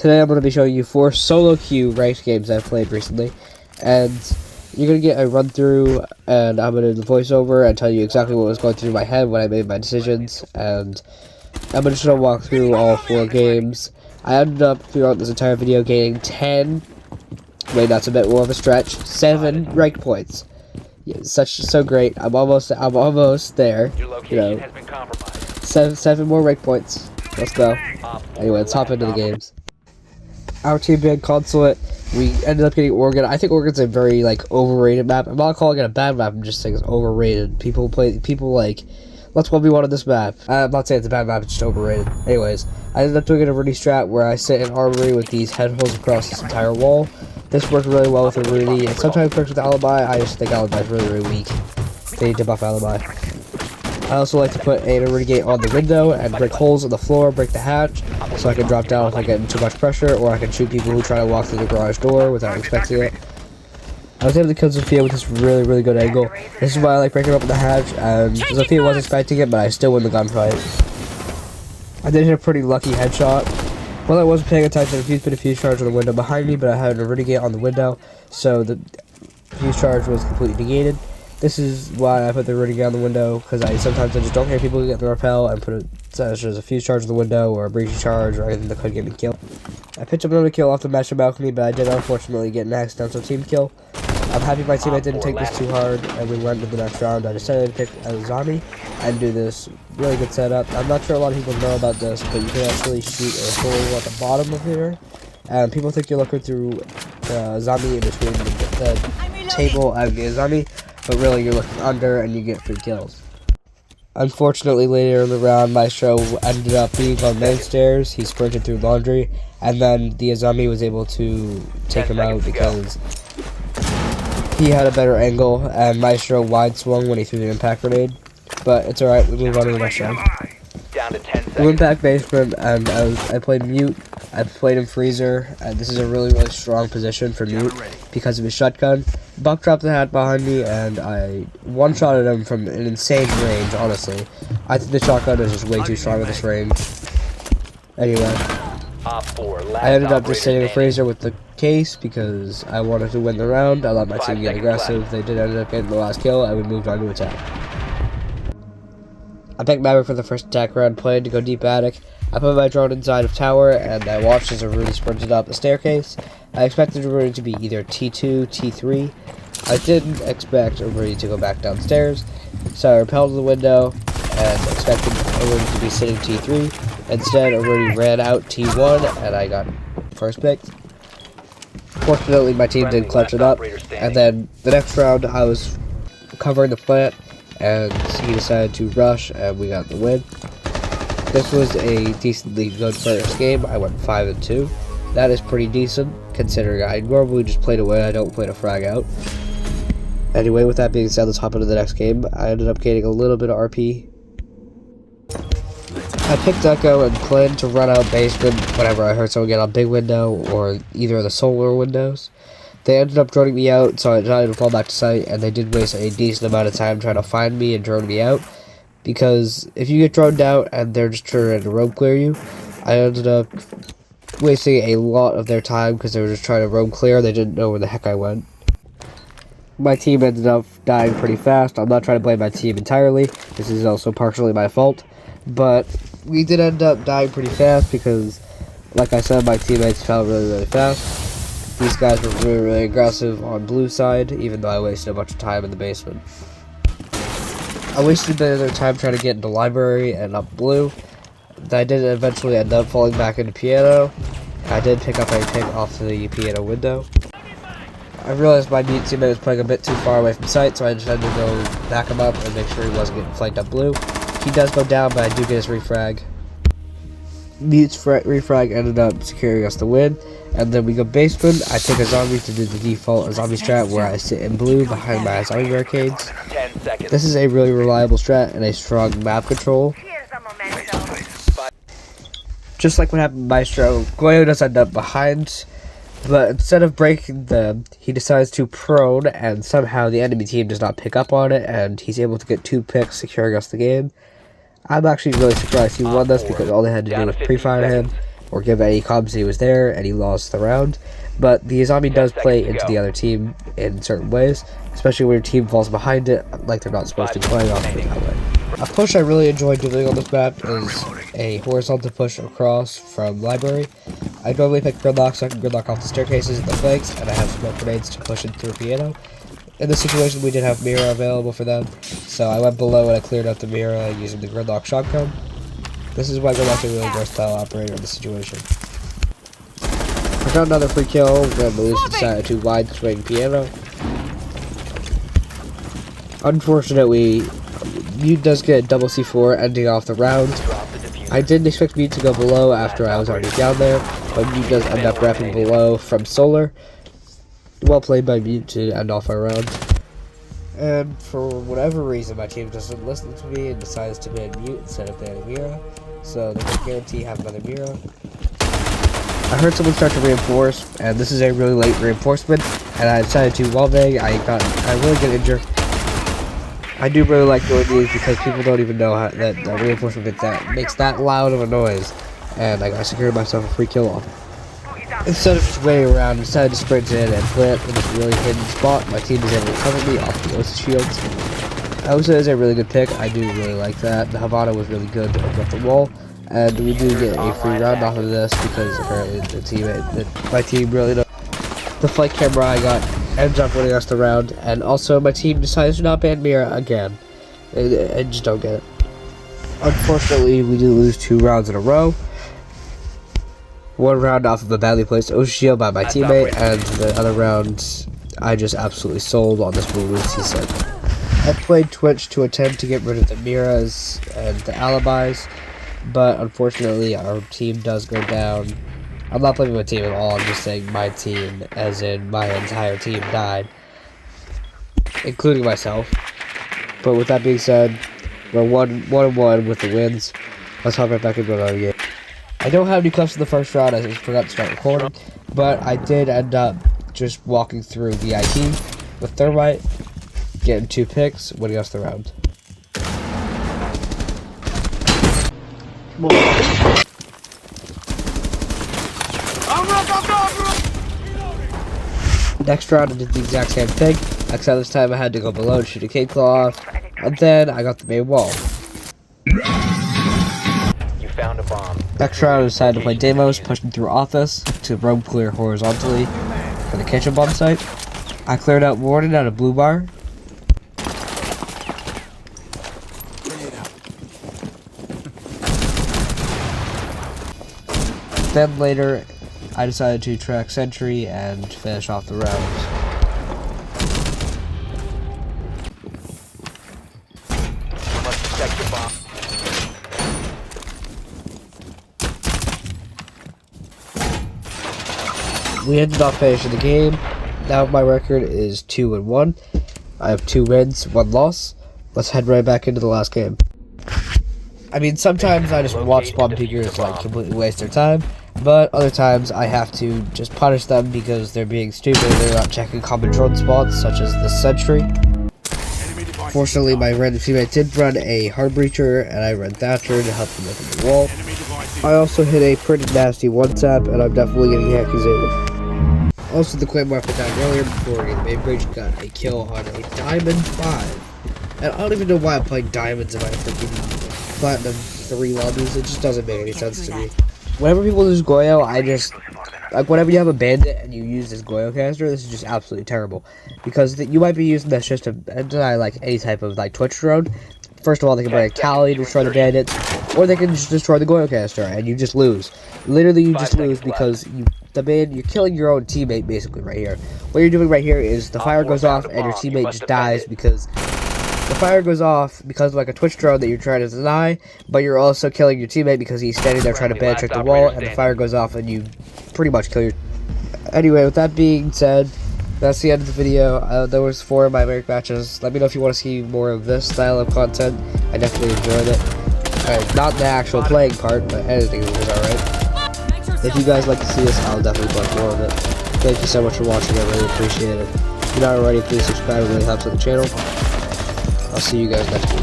Today I'm going to be showing you 4 solo queue ranked games I've played recently, and you're going to get a run through, and I'm going to do the voiceover and tell you exactly what was going through my head when I made my decisions, and I'm just going to walk through all 4 games. I ended up throughout this entire video getting 10, wait, that's a bit more of a stretch, 7 ranked points. Yeah, so great. I'm almost there. You know, 7 more rank points. Let's go. Anyway, let's hop into the games. Our team being Consulate, we ended up getting Oregon. I think Oregon's a very overrated map. I'm not calling it a bad map. I'm just saying it's overrated. People let's 1v1 on this map. I'm not saying it's a bad map. It's just overrated. Anyways, I ended up doing a Rudy strat where I sit in armory with these head holes across this entire wall. This worked really well with a Rudy. It sometimes works with Alibi. I just think Alibi is really weak. They need to buff Alibi. I also like to put a Rudy gate on the window and break holes in the floor, break the hatch, so I can drop down if I get too much pressure, or I can shoot people who try to walk through the garage door without expecting it. I was able to kill Zofia with this really good angle. This is why I like breaking open the hatch, and Zofia wasn't expecting it, but I still win the gunfight. I did hit a pretty lucky headshot. While I wasn't paying attention, a fuse charge on the window behind me, but I had a Rudy gate on the window, so the fuse charge was completely negated. This is why I put the Rudy gate on the window, because sometimes I just don't hear people who get the rappel and put it such as a fuse charge on the window or a breachy charge or anything that could get me killed. I picked up another kill off the master balcony, but I did unfortunately get an accidental team kill. I'm happy my teammate didn't take this too hard, and we went to the next round. I decided to pick a zombie and do this really good setup. I'm not sure a lot of people know about this, but you can actually shoot a hole at the bottom of here, and people think you're looking through the zombie in between the table and the zombie, but really you're looking under and you get free kills. Unfortunately, later in the round, Maestro ended up being on main stairs. He sprinted through laundry, and then the zombie was able to take him out because he had a better angle, and Maestro wide swung when he threw the impact grenade. But it's alright, we move on to the next round. We went back basement, and I played Mute. I played him Freezer, and this is a really strong position for Mute because of his shotgun. Buck dropped the hat behind me, and I one-shotted him from an insane range, honestly. I think the shotgun is just way too strong at this range. Anyway, I ended up just sitting in Freezer with the case because I wanted to win the round. I let my team get aggressive. They did end up getting the last kill, and we moved on to attack. I picked Maverick for the first attack round, planned to go deep attic. I put my drone inside of tower, and I watched as a Rudy sprinted up the staircase. I expected a Rudy to be either T2, T3. I didn't expect a Rudy to go back downstairs, so I repelled to the window and expected a Rudy to be sitting T3. Instead, a Rudy ran out T1, and I got first picked. Fortunately, my team did clutch it up, and then the next round I was covering the plant, and he decided to rush, and we got the win. This was a decently good first game. I went 5-2. That is pretty decent, considering I normally just play to win. I don't play to frag out. Anyway, with that being said, let's hop into the next game. I ended up getting a little bit of RP. I picked Echo and planned to run out basement whenever I heard someone get on big window or either of the solar windows. They ended up droning me out, so I decided to fall back to site, and they did waste a decent amount of time trying to find me and drone me out. Because if you get droned out and they're just trying to roam clear you, I ended up wasting a lot of their time because they were just trying to roam clear. They didn't know where the heck I went. My team ended up dying pretty fast. I'm not trying to blame my team entirely. This is also partially my fault. But we did end up dying pretty fast because, like I said, my teammates fell really fast. These guys were really aggressive on blue side, even though I wasted a bunch of time in the basement. I wasted a bit of their time trying to get into library and up blue. I did eventually end up falling back into piano. I did pick up a pick off the piano window. I realized my Mute teammate was playing a bit too far away from sight, so I decided to go back him up and make sure he wasn't getting flanked up blue. He does go down, but I do get his refrag. Mute's refrag ended up securing us the win, and then we go basement. I pick a zombie to do the default zombie strat where I sit in blue behind my zombie barricades. This is a really reliable strat and a strong map control. Just like what happened to Maestro, Goyo does end up behind, but instead of breaking them, he decides to prone, and somehow the enemy team does not pick up on it, and he's able to get 2 picks, securing us the game. I'm actually really surprised he won this because all they had to do was pre-fire him, or give any comms he was there, and he lost the round. But the zombie does play into the other team in certain ways, especially when your team falls behind it, like they're not supposed to be playing off of it that way. A push I really enjoy doing on this map is a horizontal push across from library. I normally pick gridlock so I can gridlock off the staircases and the flanks, and I have smoke grenades to push in through piano. In this situation, we did have Mira available for them, so I went below and I cleared out the Mira using the gridlock shotgun. This is why gridlock's a really versatile operator in this situation. I got another free kill when Melissa decided to wide swing piano. Unfortunately, Mute does get a double C4 ending off the round. I didn't expect Mute to go below after I was already down there, but Mute does end up wrapping below from Solar. Well played by Mute to end off our round. And for whatever reason, my team doesn't listen to me and decides to ban Mute instead of banning Mira, so they can guarantee have another Mira. I heard someone start to reinforce, and this is a really late reinforcement, and I decided to wallbang. I really get injured. I do really like doing these because people don't even know how that reinforcement makes that loud of a noise, and I secured myself a free kill off. Instead of just waiting around, I decided to sprint in and plant in this really hidden spot. My team is able to cover me off the Osa shields. Osa is a really good pick. I do really like that. The Havana was really good to open up the wall. And we do get a free round off of this because apparently my team really knows. The flight camera I got ends up winning us the round, and also my team decides to not ban Mira again. I just don't get it. Unfortunately, we did lose 2 rounds in a row. 1 round off of a badly placed Osa shield by my teammate, and the other round I just absolutely sold on this Balloons, he said. I played Twitch to attempt to get rid of the Miras and the alibis, but unfortunately our team does go down. I'm not blaming my team at all, I'm just saying my team, as in my entire team died, including myself. But with that being said, we're 1-1 with the wins. Let's hop right back into another game. I don't have any clips in the first round, I just forgot to start recording, but I did end up just walking through VIP with Thermite, getting 2 picks, winning us the round. Next round I did the exact same thing, except this time I had to go below and shoot a K-Claw off, and then I got the main wall. You found a bomb. Next round I decided to play Deimos, pushing through office to roam clear horizontally for the kitchen bomb site. I cleared out Warden at a blue bar. Then later, I decided to track Sentry and finish off the round. Must protect your bomb. We ended off finishing the game. Now my record is 2-1. I have 2 wins, 1 loss. Let's head right back into the last game. I mean, sometimes I just watch spawn peekers like completely waste their time, but other times I have to just punish them because they're being stupid. They're not checking common drone spots, such as the Sentry. Fortunately, my random teammate did run a hard breacher, and I ran Thatcher to help him open the wall. I also hit a pretty nasty 1-tap, and I'm definitely getting accusated. Also, the Claymore I put down earlier before getting main breach got a kill on a Diamond 5. And I don't even know why I'm playing Diamonds if I freaking Platinum 3 lobbies. It just doesn't make any sense to me. Whenever people use Goyo, I just, like, whenever you have a bandit and you use this Goyo caster, this is just absolutely terrible. Because you might be using this just to deny, like, any type of, like, Twitch drone. First of all, they can bring a Kali to destroy the bandits, or they can just destroy the Goyo caster, and you just lose. Literally, you just lose because you're killing your own teammate, basically, right here. What you're doing right here is the fire goes off, and your teammate just dies because the fire goes off because of like a Twitch drone that you're trying to deny, but you're also killing your teammate because he's standing there trying to band check the wall, and the fire goes off and you pretty much kill your... Anyway, with that being said, that's the end of the video. There was 4 of my rank matches. Let me know if you want to see more of this style of content. I definitely enjoyed it. Not the actual playing part, but editing was alright. If you guys like to see this, I'll definitely play more of it. Thank you so much for watching, I really appreciate it. If you're not already, please subscribe, it really helps with the channel. I'll see you guys next week.